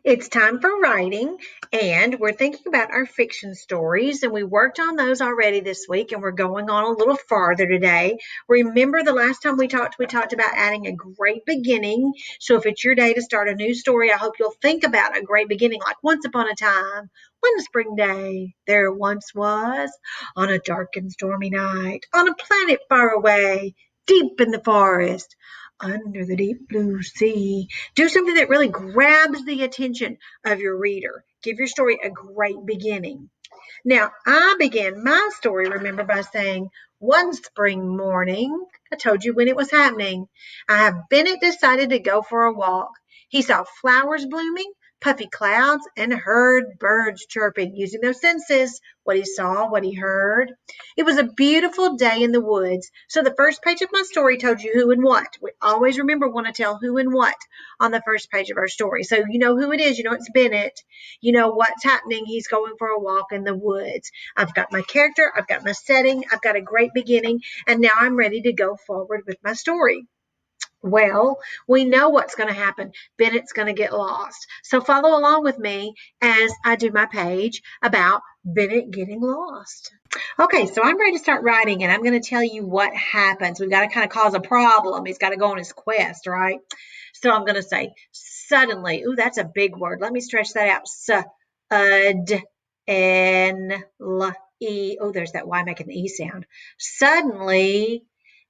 It's time for writing, and we're thinking about our fiction stories, and we worked on those already this week, and we're going on a little farther today. Remember the last time we talked about adding a great beginning. So if it's your day to start a new story, I hope you'll think about a great beginning, like once upon a time, one spring day, there once was, on a dark and stormy night, on a planet far away, deep in the forest, under the deep blue sea. Do something that really grabs the attention of your reader. Give your story a great beginning. Now, I began my story, remember, by saying, one spring morning, I told you when it was happening, Bennett decided to go for a walk. He saw flowers blooming, puffy clouds, and heard birds chirping, using those senses, what he saw, what he heard. It was a beautiful day in the woods. So the first page of my story told you who and what. We always want to tell who and what on the first page of our story. So you know who it is. You know it's Bennett. You know what's happening. He's going for a walk in the woods. I've got my character. I've got my setting. I've got a great beginning. And now I'm ready to go forward with my story. Well, we know what's going to happen. Bennett's going to get lost. So follow along with me as I do my page about Bennett getting lost. Okay, so I'm ready to start writing, and I'm going to tell you what happens. We've got to kind of cause a problem. He's got to go on his quest, right? So I'm going to say, suddenly. Ooh, that's a big word. Let me stretch that out. S-U-D-N-L-E. Oh, there's that Y making the E sound. Suddenly,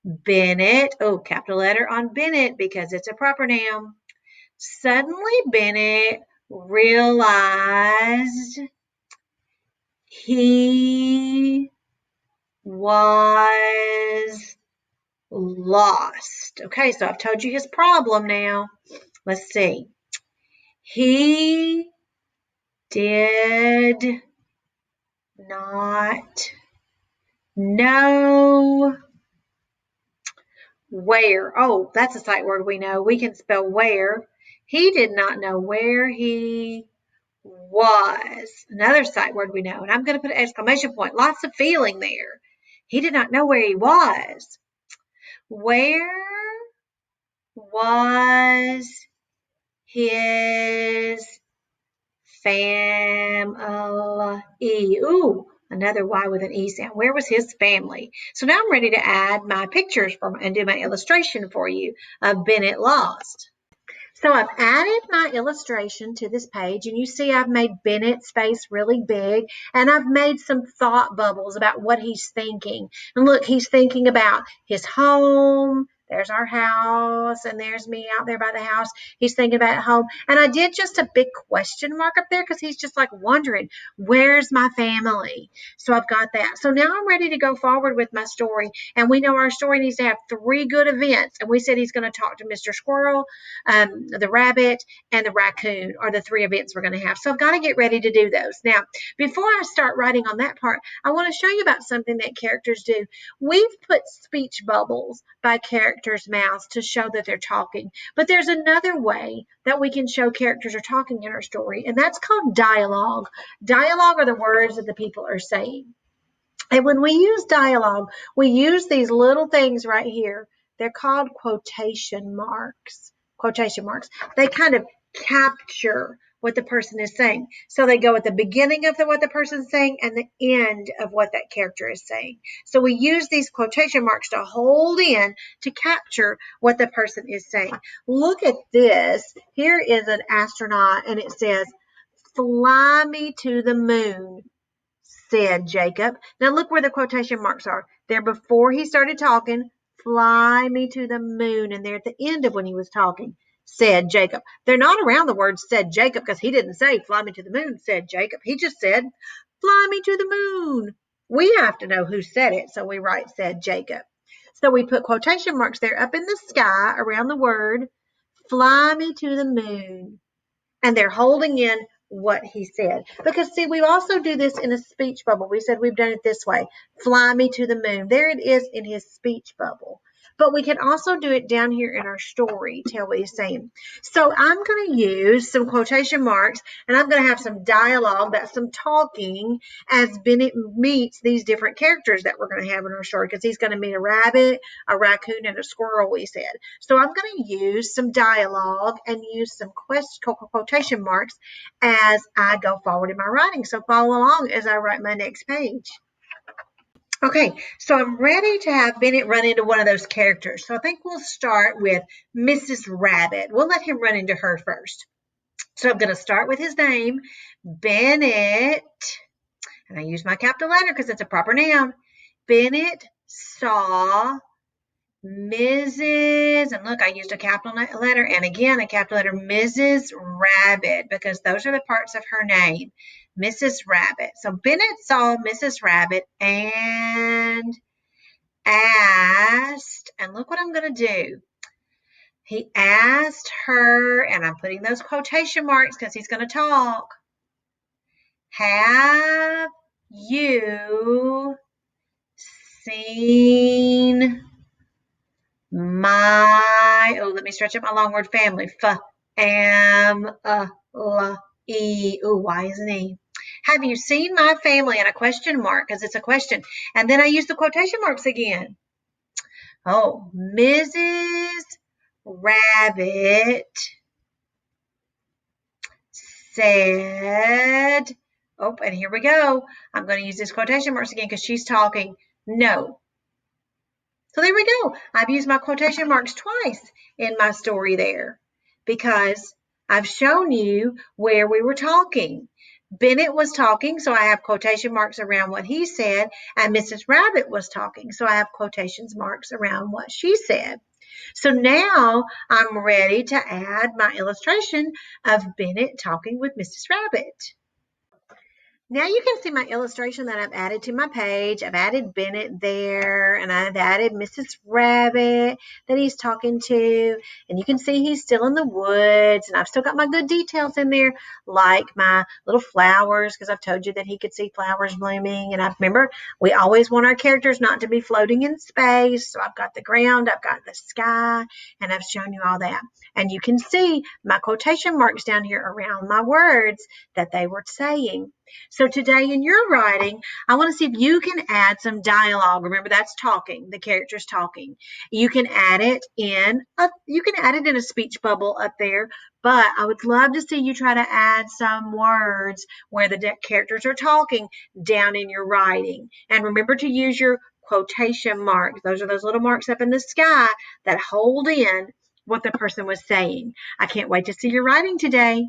Bennett. Oh, capital letter on Bennett because it's a proper noun. Suddenly, Bennett realized he was lost. Okay, so I've told you his problem now. Let's see. He did not know where. Oh, that's a sight word we know. We can spell where. He did not know where he was. Another sight word we know. And I'm going to put an exclamation point. Lots of feeling there. He did not know where he was. Where was his family? Ooh, another Y with an E sound. Where was his family? So now I'm ready to add my pictures and do my illustration for you of Bennett Lost. So I've added my illustration to this page, and you see I've made Bennett's face really big, and I've made some thought bubbles about what he's thinking. And look, he's thinking about his home. There's our house, and there's me out there by the house. He's thinking about home. And I did just a big question mark up there because he's just like wondering, where's my family? So I've got that. So now I'm ready to go forward with my story. And we know our story needs to have 3 good events. And we said he's going to talk to Mr. Squirrel, the rabbit, and the raccoon are the 3 events we're going to have. So I've got to get ready to do those. Now, before I start writing on that part, I want to show you about something that characters do. We've put speech bubbles by characters' mouths to show that they're talking. But there's another way that we can show characters are talking in our story, and that's called dialogue. Dialogue are the words that the people are saying. And when we use dialogue, we use these little things right here. They're called quotation marks. Quotation marks. They kind of capture what the person is saying. So they go at the beginning of what the person's saying and the end of what that character is saying. So we use these quotation marks to hold in to capture what the person is saying. Look at this. Here is an astronaut, and it says, "Fly me to the moon," said Jacob. Now look where the quotation marks are. They're before he started talking. Fly me to the moon. And they're at the end of when he was talking. Said Jacob. They're not around the word said Jacob because he didn't say fly me to the moon, said Jacob. He just said fly me to the moon. We have to know who said it, so we write said Jacob. So we put quotation marks there up in the sky around the word fly me to the moon. And they're holding in what he said. Because, see, we also do this in a speech bubble. We said we've done it this way. Fly me to the moon. There it is in his speech bubble. but we can also do it down here in our story, tell what he's saying. So I'm going to use some quotation marks, and I'm going to have some dialogue, that's some talking, as Bennett meets these different characters that we're going to have in our story, because he's going to meet a rabbit, a raccoon, and a squirrel, we said. So I'm going to use some dialogue and use some quotation marks as I go forward in my writing. So follow along as I write my next page. Okay, so I'm ready to have Bennett run into one of those characters. So I think we'll start with Mrs. Rabbit. We'll let him run into her first. So I'm going to start with his name, Bennett, and I use my capital letter because it's a proper noun. Bennett saw Mrs. and look, I used a capital letter and again a capital letter, Mrs. Rabbit, because those are the parts of her name, Mrs. Rabbit. So Bennett saw Mrs. Rabbit and asked, and look what I'm going to do. He asked her, and I'm putting those quotation marks because he's going to talk. Have you seen my, let me stretch up my long word, family. F-am-l-e. Y is an E. Have you seen my family? And a question mark because it's a question. And then I use the quotation marks again. Oh, Mrs. Rabbit said, oh, and here we go. I'm going to use this quotation marks again because she's talking. No. So there we go. I've used my quotation marks twice in my story there because I've shown you where we were talking. Bennett was talking, so I have quotation marks around what he said, and Mrs. Rabbit was talking, so I have quotation marks around what she said. So now I'm ready to add my illustration of Bennett talking with Mrs. Rabbit. Now you can see my illustration that I've added to my page. I've added Bennett there, and I've added Mrs. Rabbit that he's talking to. And you can see he's still in the woods, and I've still got my good details in there, like my little flowers, because I've told you that he could see flowers blooming. And I remember we always want our characters not to be floating in space. So I've got the ground, I've got the sky, and I've shown you all that. And you can see my quotation marks down here around my words that they were saying. So today in your writing, I want to see if you can add some dialogue. Remember, that's talking, the character's talking. You can add it in a speech bubble up there, but I would love to see you try to add some words where the characters are talking down in your writing. And remember to use your quotation marks. Those are those little marks up in the sky that hold in what the person was saying. I can't wait to see your writing today.